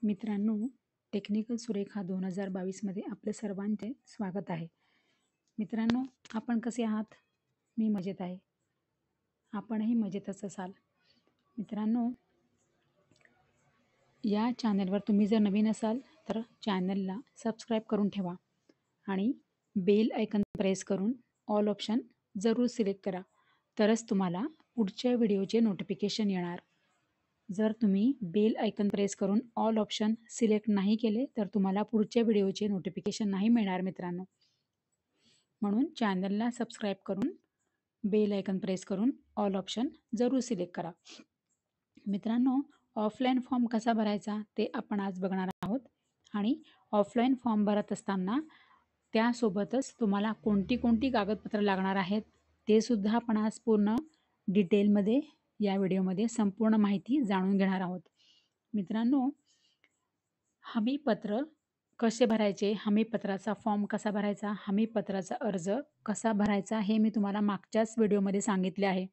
मित्रांनो, टेक्निकल सुरेखा 2022 मध्ये आपले सर्वांचे स्वागत आहे. मित्रांनो, आपण कसे आहात? मी मजेत आहे. आपणही मजेतच असाल. मित्रांनो, या चॅनलवर तुम्ही जर नवीन असाल तर चॅनलला सबस्क्राईब करून ठेवा आणि बेल आयकन प्रेस करून ऑल ऑप्शन जरूर सिलेक्ट करा. तरच तुम्हाला पुढच्या व्हिडिओचे नोटिफिकेशन येणार. जर तुम्ही बेल आयकन प्रेस करून ऑल ऑप्शन सिलेक्ट नाही केले तर तुम्हाला पुढच्या व्हिडिओचे नोटिफिकेशन नाही मिळणार मित्रांनो. म्हणून चॅनलला सबस्क्राईब करून बेल आयकन प्रेस करून ऑल ऑप्शन जरूर सिलेक्ट करा. मित्रांनो, ऑफलाईन फॉर्म कसा भरायचा ते आपण आज बघणार आहोत. आणि ऑफलाईन फॉर्म भरत असताना त्यासोबतच तुम्हाला कोणती कागदपत्र लागणार आहेत ते सुद्धा आपण आज पूर्ण डिटेलमध्ये या व्हिडिओमध्ये संपूर्ण माहिती जाणून घेणार आहोत. मित्रांनो, हमीपत्र कसे भरायचे, हमीपत्राचा फॉर्म कसा भरायचा, हमीपत्राचा अर्ज कसा भरायचा हे मी तुम्हाला मागच्याच व्हिडिओमध्ये सांगितले आहे.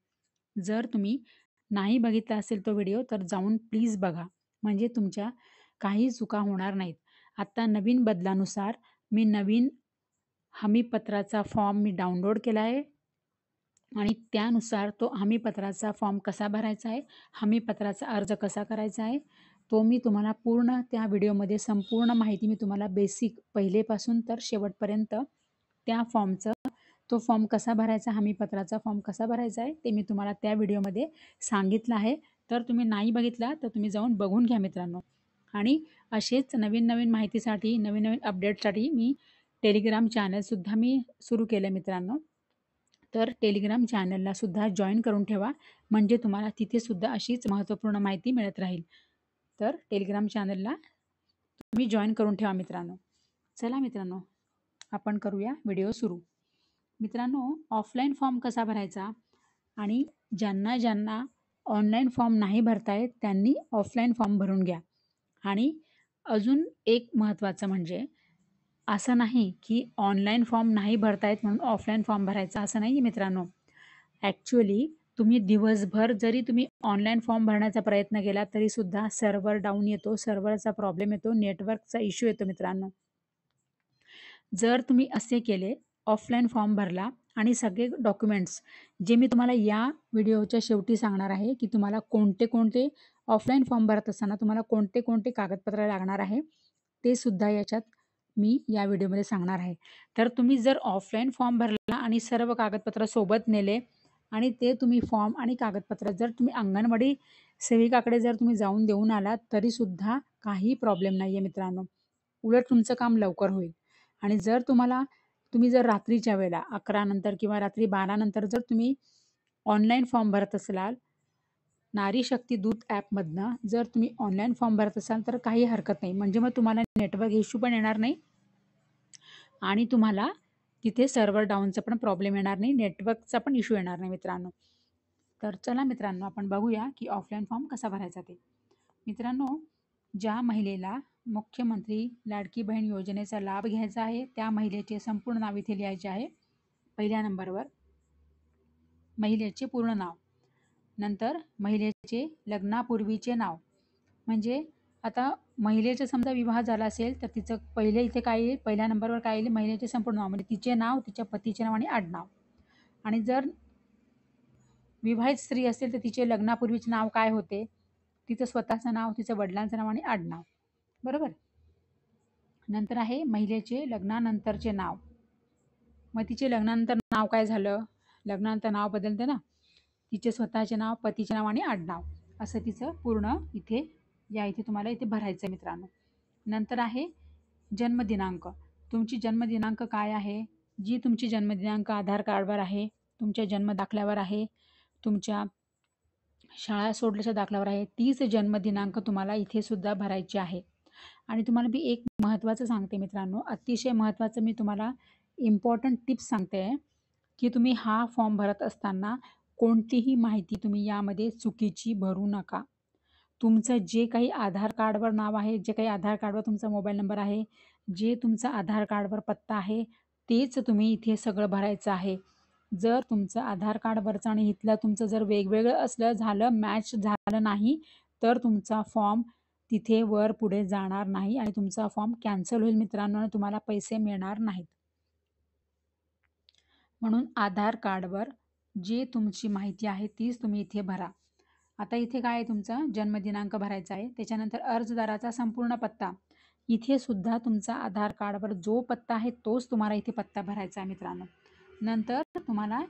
जर तुम्ही नाही बघितला असेल तो व्हिडिओ तर जाऊन प्लीज बघा, म्हणजे तुमच्या काही चुका होणार नाहीत. आता नवीन बदलानुसार मी नवीन हमीपत्राचा फॉर्म मी डाउनलोड केला आहे आणि त्यानुसार तो हमीपत्राचा फॉर्म कसा भरायचा आहे, हमीपत्राचा अर्ज कसा करायचा आहे, तो मी तुम्हाला पूर्ण त्या व्हिडिओमध्ये संपूर्ण माहिती मी तुम्हाला बेसिक पहिलेपासून तर शेवटपर्यंत त्या फॉर्मचं तो फॉर्म कसा भरायचा, हमीपत्राचा फॉर्म कसा भरायचा आहे ते मी तुम्हाला त्या व्हिडिओमध्ये सांगितलं आहे. तर तुम्ही नाही बघितला तर तुम्ही जाऊन बघून घ्या मित्रांनो. आणि असेच नवीन माहितीसाठी, नवीन अपडेटसाठी मी टेलिग्राम चॅनलसुद्धा मी सुरू केलं मित्रांनो. तर टेलिग्राम चॅनलला सुद्धा जॉईन करून ठेवा, म्हणजे तुम्हाला तिथे सुद्धा अशीच महत्त्वपूर्ण माहिती मिळत राहील. तर टेलिग्राम चॅनलला तुम्ही जॉईन करून ठेवा मित्रांनो. चला मित्रांनो, आपण करूया व्हिडिओ सुरू. मित्रांनो, ऑफलाईन फॉर्म कसा भरायचा आणि ज्यांना ऑनलाईन फॉर्म नाही भरता येत त्यांनी ऑफलाईन फॉर्म भरून घ्या. आणि अजून एक महत्त्वाचं म्हणजे असं नाही की ऑनलाईन फॉर्म नाही भरता येत म्हणून ऑफलाईन फॉर्म भरायचा, असं नाही मित्रांनो. ॲक्च्युअली तुम्ही दिवसभर जरी तुम्ही ऑनलाईन फॉर्म भरण्याचा प्रयत्न केला तरीसुद्धा सर्व्हर डाऊन येतो, सर्व्हरचा प्रॉब्लेम येतो, नेटवर्कचा इश्यू येतो मित्रांनो. जर तुम्ही असे केले, ऑफलाईन फॉर्म भरला आणि सगळे डॉक्युमेंट्स जे मी तुम्हाला या व्हिडिओच्या शेवटी सांगणार आहे की तुम्हाला कोणते ऑफलाईन फॉर्म भरत असताना तुम्हाला कोणते कागदपत्र लागणार आहे ते सुद्धा याच्यात मी या व्हिडिओमध्ये सांगणार आहे. तर तुम्ही जर ऑफलाईन फॉर्म भरला आणि सर्व कागदपत्र सोबत नेले आणि ते तुम्ही फॉर्म आणि कागदपत्र जर तुम्ही अंगणवाडी सेविकाकडे जर तुम्ही जाऊन देऊन आलात तरीसुद्धा काही प्रॉब्लेम नाही आहे मित्रांनो. उलट तुमचं काम लवकर होईल. आणि जर तुम्ही जर रात्रीच्या वेळेला 11 नंतर किंवा रात्री 12 नंतर जर तुम्ही ऑनलाईन फॉर्म भरत असाल, नारी शक्ती दूत ॲपमधनं जर तुम्ही ऑनलाईन फॉर्म भरत असाल तर काही हरकत नाही. म्हणजे मग तुम्हाला नेटवर्क इश्यू पण येणार नाही आणि तुम्हाला तिथे सर्व्हर डाऊनचा पण प्रॉब्लेम येणार नाही, नेटवर्कचा पण इश्यू येणार नाही मित्रांनो. तर चला मित्रांनो, आपण बघूया की ऑफलाईन फॉर्म कसा भरायचा ते. मित्रांनो, ज्या महिलेला मुख्यमंत्री लाडकी बहीण योजनेचा लाभ घ्यायचा आहे त्या महिलेचे संपूर्ण नाव इथे लिहायचे आहे. पहिल्या नंबरवर महिलेचे पूर्ण नाव, नंतर महिलेचे लग्नापूर्वीचे नाव. म्हणजे आता महिलेचा समजा विवाह झाला असेल तर तिचं पहिले इथे काय येईल, पहिल्या नंबरवर काय येईल, महिलेचे संपूर्ण नाव म्हणजे तिचे नाव, तिच्या पतीचे नाव आणि आडनाव. आणि जर विवाहित स्त्री असेल तर तिचे लग्नापूर्वीचे नाव काय होते, तिचं स्वतःचं नाव, तिचं वडिलांचं नाव आणि आडनाव, बरोबर. नंतर आहे महिलेचे लग्नानंतरचे नाव. मग तिचे लग्नानंतर नाव काय झालं, लग्नानंतर नाव बदलते ना, तिचे स्वतःचे नाव, पतीचे नाव आणि आडनाव असं तिचं पूर्ण इथे तुम्हाला इथे भरायचं मित्रांनो. नंतर आहे जन्मदिनांक. तुमची जन्मदिनांक काय आहे, जी तुमची जन्मदिनांक आधार कार्डवर आहे, तुमच्या जन्म दाखल्यावर आहे, तुमच्या शाळा सोडल्याच्या दाखल्यावर आहे, तीच जन्मदिनांक तुम्हाला इथे सुद्धा भरायची आहे. आणि तुम्हाला मी एक महत्त्वाचं सांगते मित्रांनो, अतिशय महत्त्वाचं मी तुम्हाला इम्पॉर्टंट टिप्स सांगते की तुम्ही हा फॉर्म भरत असताना कोणतीही माहिती तुम्ही यामध्ये चुकीची भरू नका. तुमचं जे काही आधार कार्डवर नाव आहे, जे काही आधार कार्डवर तुमचा मोबाईल नंबर आहे, जे तुमचा आधार कार्डवर पत्ता आहे तेच तुम्ही इथे सगळं भरायचं आहे. जर तुमचं आधार कार्डवरचं आणि इथलं तुमचं जर वेगवेगळं असलं, मॅच झालं नाही तर तुमचा फॉर्म तिथे वर पुढे जाणार नाही आणि तुमचा फॉर्म कॅन्सल होईल मित्रांनो आणि तुम्हाला पैसे मिळणार नाहीत. म्हणून आधार कार्डवर जी तुमची माहिती आहे तीच तुम्ही इथे भरा. आता इथे काय आहे, तुमचा जन्मदिनांक भरायचा आहे. त्याच्यानंतर अर्जदाराचा संपूर्ण पत्ता. इथे सुद्धा तुमचा आधार कार्डवर जो पत्ता आहे तोच तुम्हाला इथे पत्ता भरायचा आहे मित्रांनो. नंतर तुम्हाला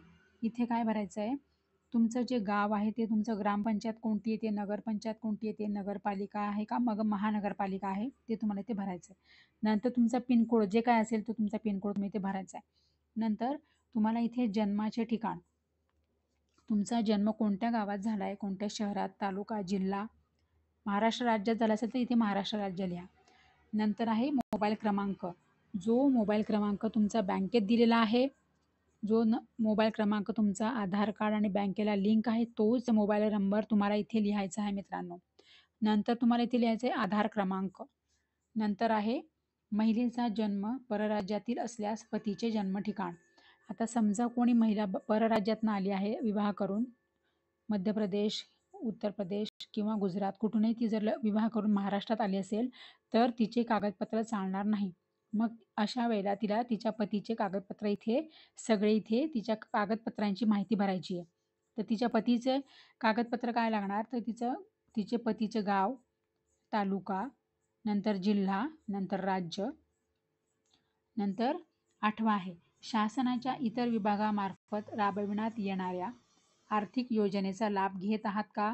इथे काय भरायचं आहे, तुमचं जे गाव आहे ते तुमचं ग्रामपंचायत कोणती येते, नगरपंचायत कोणती येते, नगरपालिका आहे का मग महानगरपालिका आहे ते तुम्हाला इथे भरायचं आहे. नंतर तुमचा पिनकोड जे काय असेल तो तुमचा पिनकोड तुम्ही इथे भरायचा आहे. नंतर तुम्हाला इथे जन्माचे ठिकाण, तुमचा जन्म कोणत्या गावात झाला आहे, कोणत्या शहरात, तालुका, जिल्हा, महाराष्ट्र राज्यात झाला असेल तर इथे महाराष्ट्र राज्य लिहा. नंतर आहे मोबाईल क्रमांक. जो मोबाईल क्रमांक तुमचा बँकेत दिलेला आहे, जो मोबाईल क्रमांक तुमचा आधार कार्ड आणि बँकेला लिंक आहे तोच मोबाईल नंबर तुम्हाला इथे लिहायचा आहे मित्रांनो. नंतर तुम्हाला इथे लिहायचं आहे आधार क्रमांक. नंतर आहे महिलेचा जन्म परराज्यातील असल्यास पतीचे जन्म ठिकाण. आता समजा कोणी महिला परराज्यातनं आली आहे विवाह करून, मध्य प्रदेश, उत्तर प्रदेश किंवा गुजरात कुठूनही ती जर विवाह करून महाराष्ट्रात आली असेल तर तिचे कागदपत्र चालणार नाही. मग अशा वेळेला तिला तिच्या पतीचे कागदपत्र इथे सगळे इथे तिच्या कागदपत्रांची माहिती भरायची आहे. तर तिच्या पतीचे कागदपत्र काय लागणार, तर तिचे पतीचे गाव, तालुका, नंतर जिल्हा, नंतर राज्य, नंतर 8वा आहे शासनाच्या इतर विभागामार्फत राबविण्यात येणाऱ्या आर्थिक योजनेचा लाभ घेत आहात का.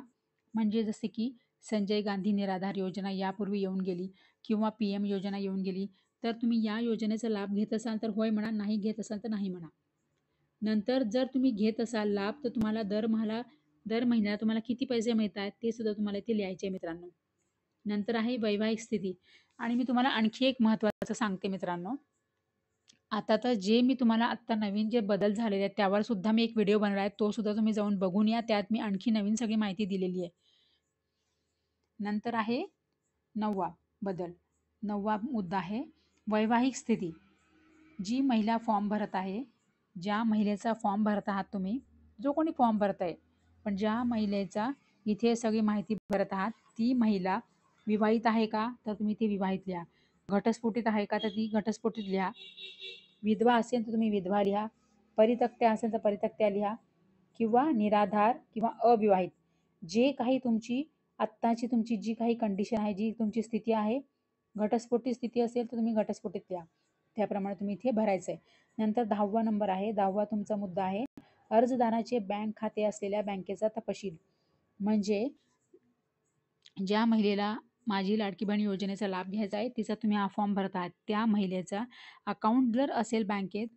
म्हणजे जसे की संजय गांधी निराधार योजना यापूर्वी येऊन गेली किंवा PM योजना येऊन गेली, तर तुम्ही या योजनेचा लाभ घेत असाल तर होय म्हणा, नाही घेत असाल तर नाही म्हणा. नंतर जर तुम्ही घेत असाल लाभ तर तुम्हाला दर महिन्याला तुम्हाला किती पैसे मिळत आहेत ते सुद्धा तुम्हाला इथे लिहायचे आहे मित्रांनो. नंतर आहे वैवाहिक स्थिती. आणि मी तुम्हाला आणखी एक महत्त्वाचं सांगते मित्रांनो. आता तर जे मी तुम्हाला आत्ता नवीन जे बदल झालेले आहेत त्यावर सुद्धा मी एक व्हिडिओ बनवला आहे, तो सुद्धा तुम्ही जाऊन बघून या. त्यात मी आणखी नवीन सगळी माहिती दिलेली आहे. नंतर आहे 9वा बदल. 9वा मुद्दा आहे वैवाहिक स्थिती. जी महिला फॉर्म भरत आहे, ज्या महिलेचा फॉर्म भरत आहात तुम्ही, जो कोणी फॉर्म भरत आहे, पण ज्या महिलेचा इथे सगळी माहिती भरत आहात ती महिला विवाहित आहे का, तर तुम्ही ती विवाहित लिहा. घटस्फोटित आहे का, तर ती घटस्फोटित लिहा. विधवा असेल तर तुम्ही विधवा लिहा. परित्यक्त्या असेल तर परित्यक्त्या लिहा. किंवा निराधार किंवा अविवाहित, जे काही तुमची आत्ताची तुमची जी काही कंडिशन आहे, जी तुमची स्थिती आहे, घटस्फोटित स्थिती असेल तर तुम्ही घटस्फोटित लिहा. त्याप्रमाणे तुम्ही इथे भरायचं आहे. नंतर 10वा नंबर आहे, 10वा तुमचा मुद्दा आहे अर्जदाराचे बँक खाते असलेल्या बँकेचा तपशील. म्हणजे ज्या महिलेला माझी लाडकी बहीण योजनेचा लाभ घ्यायचा आहे, तिचा तुम्ही हा फॉर्म भरत आहात, त्या महिलेचा अकाउंट जर असेल बँकेत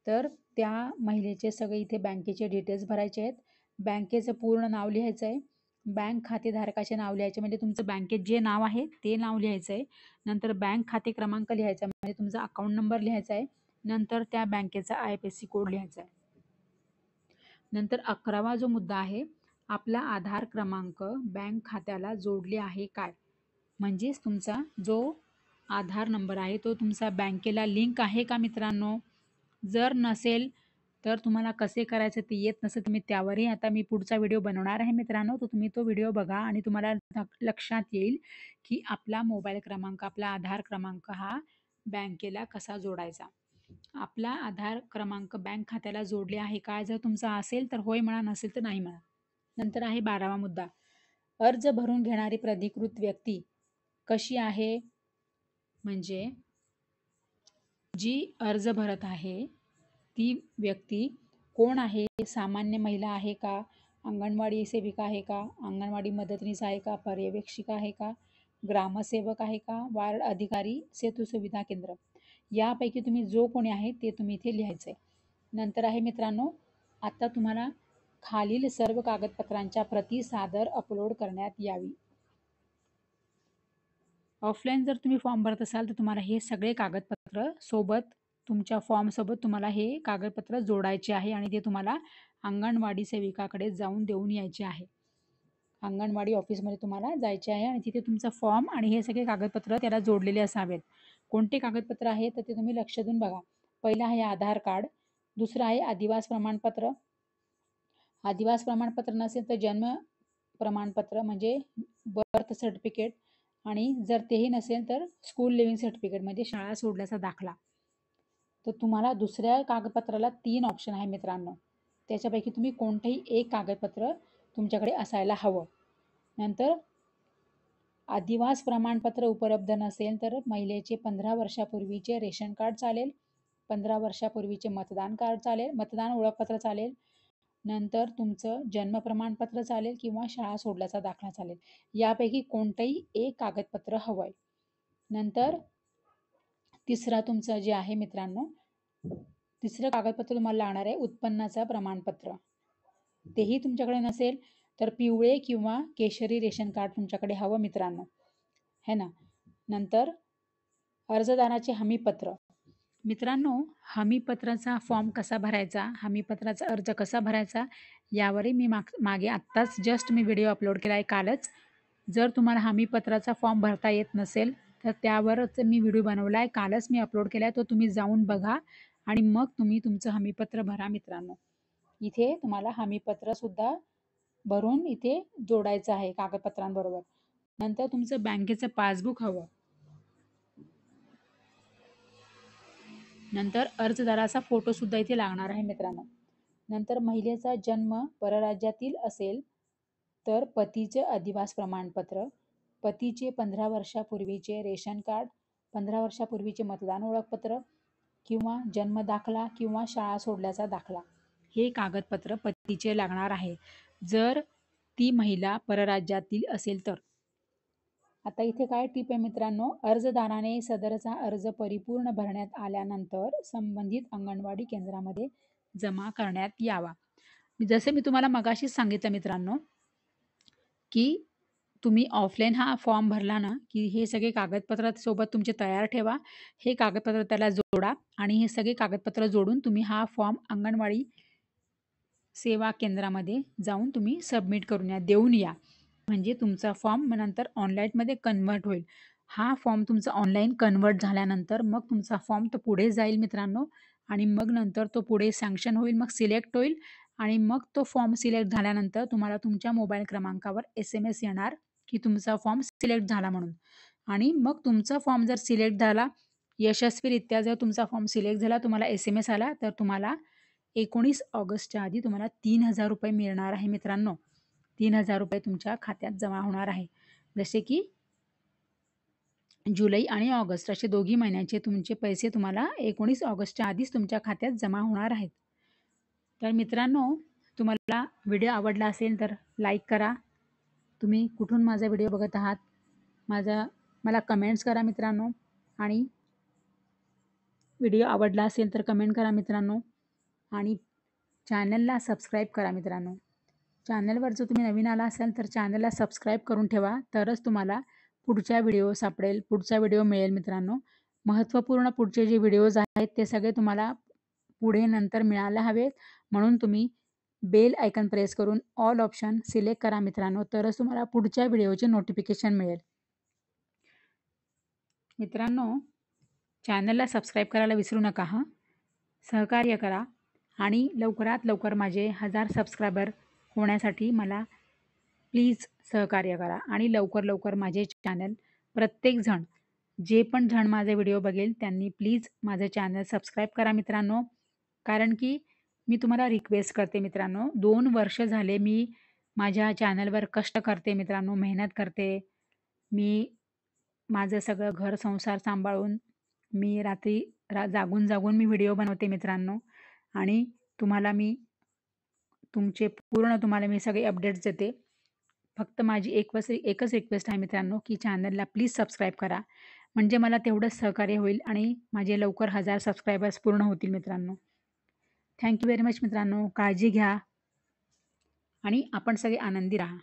तर त्या महिलेचे सगळे इथे बँकेचे डिटेल्स भरायचे आहेत. बँकेचं पूर्ण नाव लिहायचं आहे. बँक खातेधारकाचे नाव लिहायचे, म्हणजे तुमचं बँकेत जे नाव आहे ते नाव लिहायचं आहे. नंतर बँक खाते क्रमांक लिहायचा, म्हणजे तुमचा अकाउंट नंबर लिहायचा आहे. नंतर त्या बँकेचा IFSC कोड लिहायचा आहे. नंतर 11वा जो मुद्दा आहे, आपला आधार क्रमांक बँक खात्याला जोडले आहे काय. म्हणजेच तुमचा जो आधार नंबर आहे तो तुमचा बँकेला लिंक आहे का मित्रांनो. जर नसेल तर तुम्हाला कसे करायचं ते येत नसेल तर मी त्यावरही आता मी पुढचा व्हिडिओ बनवणार आहे मित्रांनो. तर तुम्ही तो व्हिडिओ बघा आणि तुम्हाला लक्षात येईल की आपला मोबाईल क्रमांक, आपला आधार क्रमांक हा बँकेला कसा जोडायचा. आपला आधार क्रमांक बँक खात्याला जोडले आहे का, जर तुमचा असेल तर होय म्हणा, नसेल तर नाही म्हणा. नंतर आहे 12वा मुद्दा, अर्ज भरून घेणारी प्राधिकृत व्यक्ती कशी आहे. म्हणजे जी अर्ज भरत आहे ती व्यक्ती कोण आहे, सामान्य महिला आहे का, अंगणवाडी सेविका आहे का, अंगणवाडी मदतनीस आहे का, पर्यवेक्षिका आहे का, ग्रामसेवक आहे का, वार्ड अधिकारी, सेतू सुविधा केंद्र, यापैकी तुम्ही जो कोणी आहे ते तुम्ही इथे लिहायचं आहे. नंतर आहे मित्रांनो, आता तुम्हाला खालील सर्व कागदपत्रांच्या प्रती सादर अपलोड करण्यात यावी. ऑफलाईन जर तुम्ही फॉर्म भरत असाल तर तुम्हाला हे सगळे कागदपत्र सोबत, तुमच्या फॉर्मसोबत तुम्हाला हे कागदपत्र जोडायचे आहे आणि ते तुम्हाला अंगणवाडी सेविकाकडे जाऊन देऊन यायचे आहे. अंगणवाडी ऑफिसमध्ये तुम्हाला जायचे आहे आणि तिथे तुमचा फॉर्म आणि हे सगळे कागदपत्र त्याला जोडलेले असावेत. कोणते कागदपत्र आहे तर ते तुम्ही लक्ष देऊन बघा. पहिलं आहे आधार कार्ड, दुसरं आहे आदिवास प्रमाणपत्र, आदिवास प्रमाणपत्र नसेल तर जन्म प्रमाणपत्र म्हणजे बर्थ सर्टिफिकेट, आणि जर तेही नसेल तर स्कूल लिव्हिंग सर्टिफिकेट म्हणजे शाळा सोडल्याचा दाखला. तर तुम्हाला दुसऱ्या कागदपत्राला 3 ऑप्शन आहे मित्रांनो. त्याच्यापैकी तुम्ही कोणतंही एक कागदपत्र तुमच्याकडे असायला हवं. नंतर अधिवास प्रमाणपत्र उपलब्ध नसेल तर महिलेचे 15 वर्षापूर्वीचे रेशन कार्ड चालेल, 15 वर्षापूर्वीचे मतदान कार्ड चालेल, मतदान ओळखपत्र चालेल. नंतर तुमचं जन्म प्रमाणपत्र चालेल किंवा शाळा सोडल्याचा दाखला चालेल. यापैकी कोणतंही एक कागदपत्र हवं आहे. नंतर तिसरा तुमचं जे आहे मित्रांनो, तिसरं कागदपत्र तुम्हाला लागणार आहे उत्पन्नाचं प्रमाणपत्र. तेही तुमच्याकडे नसेल तर पिवळे किंवा केशरी रेशन कार्ड तुमच्याकडे हवं मित्रांनो, है ना. नंतर अर्जदाराचे हमीपत्र. मित्रांनो, हमीपत्राचा फॉर्म कसा भरायचा, हमीपत्राचा अर्ज कसा भरायचा यावरही मी मागे आत्ताच जस्ट मी व्हिडिओ अपलोड केला आहे कालच. जर तुम्हाला हमीपत्राचा फॉर्म भरता येत नसेल तर त्यावरच मी व्हिडिओ बनवला आहे, कालच मी अपलोड केला आहे. तो तुम्ही जाऊन बघा आणि मग तुम्ही तुमचं हमीपत्र भरा मित्रांनो. इथे तुम्हाला हमीपत्रसुद्धा भरून इथे जोडायचं आहे कागदपत्रांबरोबर. नंतर तुमचं बँकेचं पासबुक हवं. नंतर अर्जदाराचा फोटोसुद्धा इथे लागणार आहे मित्रांनो. नंतर महिलेचा जन्म परराज्यातील असेल तर पतीचे अधिवास प्रमाणपत्र, पतीचे 15 वर्षापूर्वीचे रेशन कार्ड, 15 वर्षापूर्वीचे मतदान ओळखपत्र किंवा जन्म दाखला किंवा शाळा सोडल्याचा दाखला, हे कागदपत्र पतीचे लागणार आहे जर ती महिला परराज्यातील असेल तर. आता इथे काय टिप आहे मित्रांनो, अर्जदाराने सदरचा अर्ज परिपूर्ण भरण्यात आल्यानंतर संबंधित अंगणवाडी केंद्रामध्ये जमा करण्यात यावा. जसे मी तुम्हाला मगाशीच सांगितलं मित्रांनो, की तुम्ही ऑफलाईन हा फॉर्म भरला ना, की हे सगळे कागदपत्र सोबत तुमचे तयार ठेवा. हे कागदपत्र त्याला जोडा आणि हे सगळे कागदपत्र जोडून तुम्ही हा फॉर्म अंगणवाडी सेवा केंद्रामध्ये जाऊन तुम्ही सबमिट करून देऊन या. म्हणजे तुमचा फॉर्म नंतर ऑनलाईनमध्ये कन्व्हर्ट होईल. हा फॉर्म तुमचा ऑनलाईन कन्व्हर्ट झाल्यानंतर मग तुमचा फॉर्म तो पुढे जाईल मित्रांनो आणि मग नंतर तो पुढे सँक्शन होईल, मग सिलेक्ट होईल आणि मग तो फॉर्म सिलेक्ट झाल्यानंतर तुम्हाला तुमच्या मोबाईल क्रमांकावर SMS येणार की तुमचा फॉर्म सिलेक्ट झाला म्हणून. आणि मग तुमचा फॉर्म जर सिलेक्ट झाला, यशस्वीरित्या जर तुमचा फॉर्म सिलेक्ट झाला, तुम्हाला SMS आला, तर तुम्हाला 19 ऑगस्टच्या आधी तुम्हाला ₹3000 मिळणार आहे मित्रांनो. ₹3000 तुमच्या खात्यात जमा होणार आहे. जसे की जुलै आणि ऑगस्ट असे दोघी महिन्याचे तुमचे पैसे तुम्हाला 19 ऑगस्टच्या आधीच तुमच्या खात्यात जमा होणार आहेत. तर मित्रांनो, तुम्हाला व्हिडिओ आवडला असेल तर लाईक करा. तुम्ही कुठून माझा व्हिडिओ बघत आहात मला कमेंट्स करा मित्रांनो. आणि व्हिडिओ आवडला असेल तर कमेंट करा मित्रांनो आणि चॅनलला सबस्क्राईब करा मित्रांनो. चॅनलवर जर तुम्ही नवीन आला असाल तर चॅनलला सबस्क्राईब करून ठेवा, तरच तुम्हाला पुढचा व्हिडिओ सापडेल, पुढचा व्हिडिओ मिळेल मित्रांनो. महत्त्वपूर्ण पुढचे जे व्हिडिओज आहेत ते सगळे तुम्हाला पुढे नंतर मिळायला हवेत, म्हणून तुम्ही बेल आयकन प्रेस करून ऑल ऑप्शन सिलेक्ट करा मित्रांनो, तरच तुम्हाला पुढच्या व्हिडिओचे नोटिफिकेशन मिळेल. मित्रांनो, चॅनलला सबस्क्राईब करायला विसरू नका हां. सहकार्य करा आणि लवकरात लवकर माझे 1000 सबस्क्रायबर होण्यासाठी मला प्लीज सहकार्य करा आणि लवकर माझे चॅनल प्रत्येकजण जे पण जण माझे व्हिडिओ बघेल त्यांनी प्लीज माझं चॅनल सबस्क्राईब करा मित्रांनो. कारण की मी तुम्हाला रिक्वेस्ट करते मित्रांनो, 2 वर्ष झाले मी माझ्या चॅनलवर कष्ट करते मित्रांनो, मेहनत करते. मी माझं सगळं घर संसार सांभाळून मी रात्री जागून मी व्हिडिओ बनवते मित्रांनो आणि तुम्हाला मी तुम्हाला मी सगळे अपडेट्स देते. फक्त माझी एकच रिक्वेस्ट आहे मित्रांनो, की चॅनलला प्लीज सबस्क्राईब करा. म्हणजे मला तेवढंच सहकार्य होईल आणि माझे लवकर 1000 सबस्क्रायबर्स पूर्ण होतील मित्रांनो. थँक यू व्हेरी मच मित्रांनो. काळजी घ्या आणि आपण सगळे आनंदी राहा.